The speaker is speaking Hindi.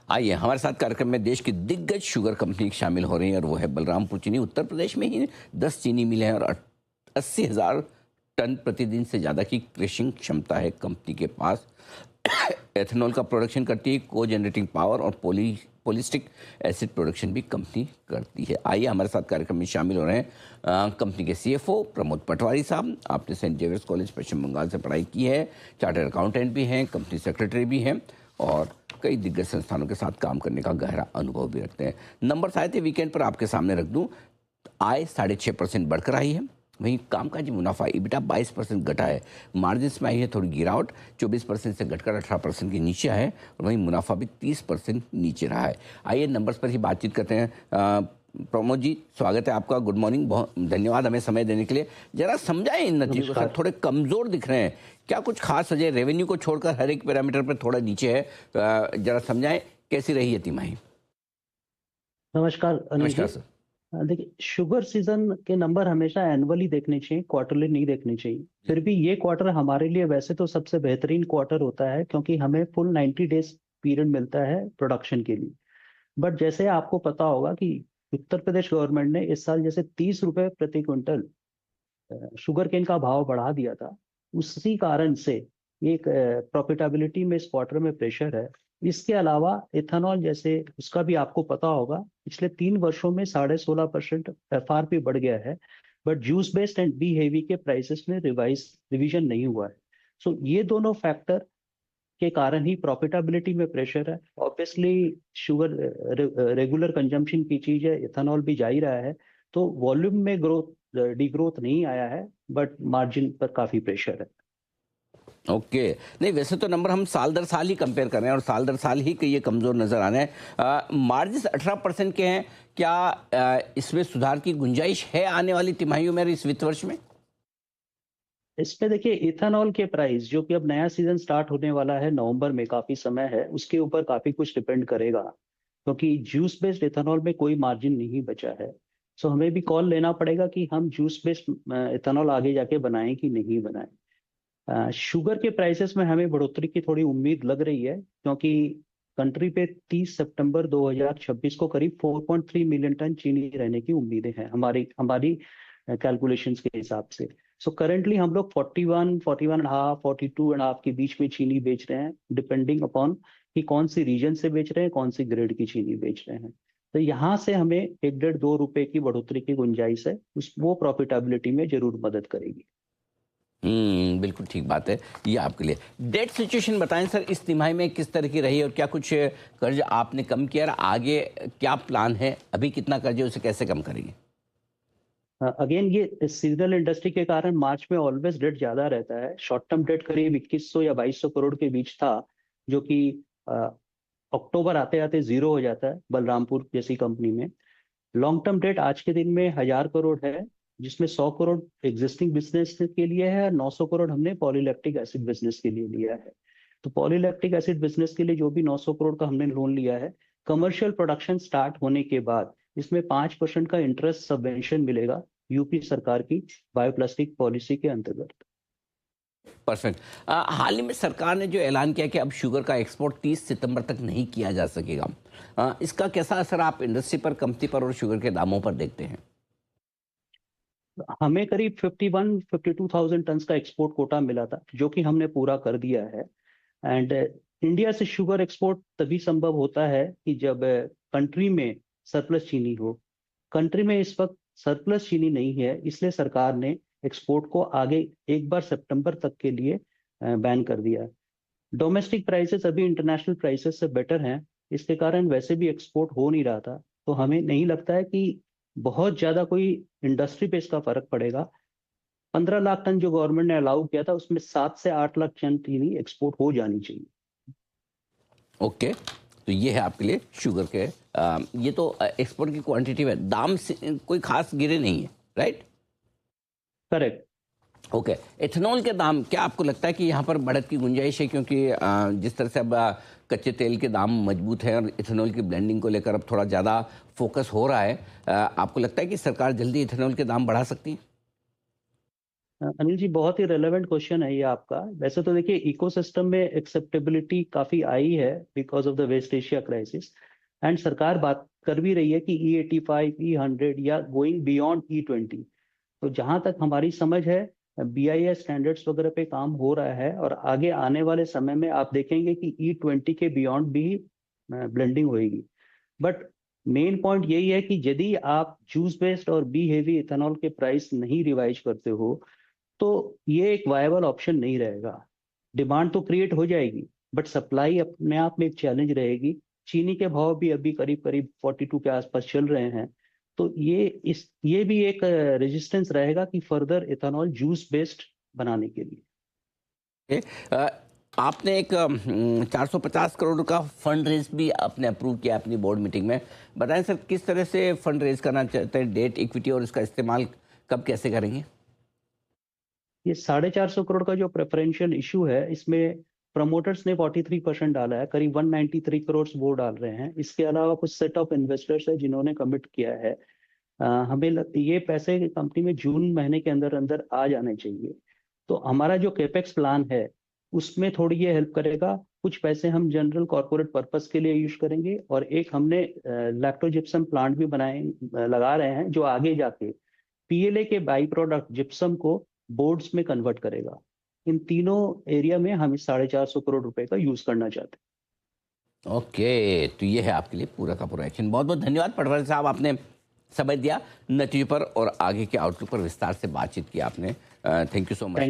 आइए हमारे साथ कार्यक्रम में देश की दिग्गज शुगर कंपनी शामिल हो रही है और वो है बलरामपुर चीनी। उत्तर प्रदेश में ही 10 चीनी मिलें हैं और 80,000 टन प्रतिदिन से ज़्यादा की क्रशिंग क्षमता है कंपनी के पास। एथेनॉल का प्रोडक्शन करती है, को जनरेटिंग पावर और पॉलिस्टिक एसिड प्रोडक्शन भी कंपनी करती है। आइए हमारे साथ कार्यक्रम में शामिल हो रहे हैं कंपनी के सीएफओ प्रमोद पटवारी साहब। आपने सेंट जेवियर्स कॉलेज पश्चिम बंगाल से पढ़ाई की है, चार्टर्ड अकाउंटेंट भी हैं, कंपनी सेक्रेटरी भी हैं और कई दिग्गज संस्थानों के साथ काम करने का गहरा अनुभव भी रखते हैं। नंबर आए थे वीकेंड पर, आपके सामने रख दूं। आय 6.5% बढ़कर आई है, वहीं कामकाजी मुनाफा EBITDA 22% घटा है। मार्जिन में आई है थोड़ी गिरावट, 24% से घटकर 18% के नीचे है और वहीं मुनाफा भी 30% नीचे रहा है। आइए नंबर्स पर ही बातचीत करते हैं। प्रमोद जी, स्वागत है आपका, गुड मॉर्निंग, बहुत धन्यवाद हमें समय देने के लिए। जरा समझाएं इन नतीजों को सर, थोड़े कमज़ोर दिख रहे हैं, क्या कुछ खास वजह? रेवेन्यू को छोड़कर हर एक पैरामीटर पर थोड़ा नीचे है, जरा समझाएं कैसी रही है तिमाही। नमस्कार अनिल नमस्कार जी। सर। देखिए, शुगर सीजन के नंबर हमेशा एनुअली देखने चाहिए, क्वार्टरली नहीं देखने चाहिए। फिर भी ये क्वार्टर हमारे लिए वैसे तो सबसे बेहतरीन क्वार्टर होता है, क्योंकि हमें फुल 90 डेज पीरियड मिलता है प्रोडक्शन के लिए। बट जैसे आपको पता होगा कि उत्तर प्रदेश गवर्नमेंट ने इस साल जैसे 30 रुपए प्रति क्विंटल शुगर केन का भाव बढ़ा दिया था, उसी कारण से एक प्रॉफिटेबिलिटी में इस क्वार्टर में प्रेशर है। इसके अलावा इथेनॉल जैसे उसका भी आपको पता होगा, पिछले 3 वर्षों में 16.5% FRP बढ़ गया है, but juice based and B heavy के प्राइसेस में रिवीजन नहीं हुआ है। सो ये दोनों फैक्टर के कारण ही प्रॉफिटेबिलिटी में प्रेशर है। ऑब्वियसली शुगर रेगुलर कंजम्पशन की चीज है, इथेनॉल भी जा ही रहा है, तो वॉल्यूम में ग्रोथ डिग्रोथ नहीं आया है, बट मार्जिन पर काफी प्रेशर है। ओके, नहीं वैसे तो नंबर हम साल दर साल ही कंपेयर कर रहे हैं और साल दर साल ही ये कमज़ोर नज़र आ रहे हैं। मार्जिन 18% के हैं, क्या इसमें सुधार की गुंजाइश है आने वाली तिमाहियों में, इस वित्त वर्ष में? इस पे देखिए, इथेनॉल के प्राइस जो कि अब नया सीजन स्टार्ट होने वाला है नवंबर में, काफी समय है, उसके ऊपर काफी कुछ डिपेंड करेगा, क्योंकि जूस बेस्ड इथेनॉल में कोई मार्जिन नहीं बचा है। सो हमें भी कॉल लेना पड़ेगा कि हम जूस बेस्ड इथेनॉल आगे जाके बनाएं कि नहीं बनाएं। शुगर के प्राइसेस में हमें बढ़ोतरी की थोड़ी उम्मीद लग रही है, क्योंकि कंट्री पे 30 सितंबर 2026 को करीब 4.3 मिलियन टन चीनी रहने की उम्मीदें हैं हमारी हमारी कैलकुलेशंस के हिसाब से। सो करेंटली हम लोग 41, 41.5, 42.5 के बीच में चीनी बेच रहे हैं, डिपेंडिंग अपॉन कि कौन सी रीजन से बेच रहे हैं, कौन सी ग्रेड की चीनी बेच रहे हैं। तो यहाँ से हमें 1.5-2 रुपए की बढ़ोतरी की गुंजाइश है, उस वो प्रॉफिटेबिलिटी में जरूर मदद करेगी। बिल्कुल ठीक बात है। ये आपके लिए डेट सिचुएशन बताएं सर, इस तिमाही में किस तरह की रही और क्या कुछ कर्ज आपने कम किया और आगे क्या प्लान है? अभी कितना कर्ज है, उसे कैसे कम करेंगे? अगेन ये सीजनल इंडस्ट्री के कारण मार्च में ऑलवेज डेट ज्यादा रहता है। शॉर्ट टर्म डेट करीब 2100 या 2200 करोड़ के बीच था, जो कि अक्टूबर आते आते जीरो हो जाता है बलरामपुर जैसी कंपनी में। लॉन्ग टर्म डेट आज के दिन में 1000 करोड़ है, जिसमें 100 करोड़ एग्जिस्टिंग बिजनेस के लिए है और 900 करोड़ हमने पॉलीलैक्टिक एसिड बिजनेस के लिए लिया है। तो पॉलीलैक्टिक एसिड बिजनेस के लिए जो भी 900 करोड़ का हमने लोन लिया है, कमर्शियल प्रोडक्शन स्टार्ट होने के बाद इसमें 5% का इंटरेस्ट सबवेंशन मिलेगा यूपी सरकार की बायोप्लास्टिक पॉलिसी के अंतर्गत। परफेक्ट। हाल ही में सरकार ने जो ऐलान किया कि अब शुगर का एक्सपोर्ट 30 सितंबर तक नहीं किया जा सकेगा, इसका कैसा असर आप इंडस्ट्री पर, कंपनी पर और शुगर के दामों पर देखते हैं? हमें करीब 52,000 टन का एक्सपोर्ट कोटा मिला था, जो कि हमने पूरा कर दिया है। एंड इंडिया से शुगर एक्सपोर्ट तभी संभव होता है कि जब कंट्री में सरप्लस चीनी हो। कंट्री में इस वक्त सरप्लस चीनी नहीं है, इसलिए सरकार ने एक्सपोर्ट को आगे एक बार सितंबर तक के लिए बैन कर दिया है। डोमेस्टिक प्राइसेस अभी इंटरनेशनल प्राइसेस से बेटर हैं, इसके कारण वैसे भी एक्सपोर्ट हो नहीं रहा था, तो हमें नहीं लगता है कि बहुत ज्यादा कोई इंडस्ट्री पे इसका फर्क पड़ेगा। 15 लाख टन जो गवर्नमेंट ने अलाउ किया था, उसमें 7 से 8 लाख टन चीनी एक्सपोर्ट हो जानी चाहिए। ओके, तो ये है आपके लिए शुगर के ये तो एक्सपोर्ट की क्वांटिटी है, दाम से कोई खास गिरे नहीं है, राइट? करेक्ट। ओके, एथेनॉल के दाम क्या आपको लगता है कि यहाँ पर बढ़त की गुंजाइश है? क्योंकि जिस तरह से अब कच्चे तेल के दाम मजबूत हैं और इथेनॉल की ब्लेंडिंग को लेकर अब थोड़ा ज़्यादा फोकस हो रहा है, आपको लगता है कि सरकार जल्दी इथेनॉल के दाम बढ़ा सकती है? अनिल जी, बहुत ही रेलेवेंट क्वेश्चन है ये आपका। वैसे तो देखिए, इकोसिस्टम में एक्सेप्टेबिलिटी काफी आई है because of the West Asia crisis, and सरकार बात कर भी रही है कि E85, E100 या गोइंग बियॉन्ड E20। तो जहां तक हमारी समझ है, BIS स्टैंडर्ड्स वगैरह पे काम हो रहा है, और आगे आने वाले समय में आप देखेंगे कि E20 के बियॉन्ड भी ब्लेंडिंग होगी। बट मेन पॉइंट यही है कि यदि आप जूस बेस्ड और बी हेवी इथेनॉल के प्राइस नहीं रिवाइज करते हो, तो ये एक वायबल ऑप्शन नहीं रहेगा। डिमांड तो क्रिएट हो जाएगी, बट सप्लाई अपने आप में एक चैलेंज रहेगी। चीनी के भाव भी अभी करीब करीब 42 के आसपास चल रहे हैं। तो ये भी एक रेजिस्टेंस रहेगा कि फर्दर इथेनॉल जूस बेस्ड बनाने के लिए। अ, आपने एक 450 करोड़ का फंड रेज भी आपने अप्रूव किया अपनी बोर्ड मीटिंग में। बताएं सर, किस तरह से फंड रेज करना चाहते हैं, डेट इक्विटी, और इसका इस्तेमाल कब कैसे करेंगे? ये 450 करोड़ का जो प्रेफरेंशियल इशू है, इसमें प्रमोटर्स ने 43% डाला है, करीब 193 करोड़ वो डाल रहे हैं। इसके अलावा कुछ सेट ऑफ इन्वेस्टर्स है जिन्होंने कमिट किया है। ये पैसे कंपनी में जून महीने के अंदर अंदर आ जाने चाहिए। तो हमारा जो केपेक्स प्लान है, उसमें थोड़ी ये हेल्प करेगा। कुछ पैसे हम जनरल कॉर्पोरेट पर्पस के लिए यूज करेंगे, और एक हमने लैक्टोजिप्सम प्लांट भी लगा रहे हैं, जो आगे जाके PLA के बाई प्रोडक्ट जिप्सम को बोर्ड्स में कन्वर्ट करेगा। इन तीनों एरिया में हम इस 450 करोड़ रुपए का यूज करना चाहते हैं। ओके, तो ये है आपके लिए पूरा का पूरा एक्शन। बहुत बहुत धन्यवाद पटवारी साहब, आपने समय दिया, नतीजे पर और आगे के आउटलुक पर विस्तार से बातचीत की आपने। Thank you so much.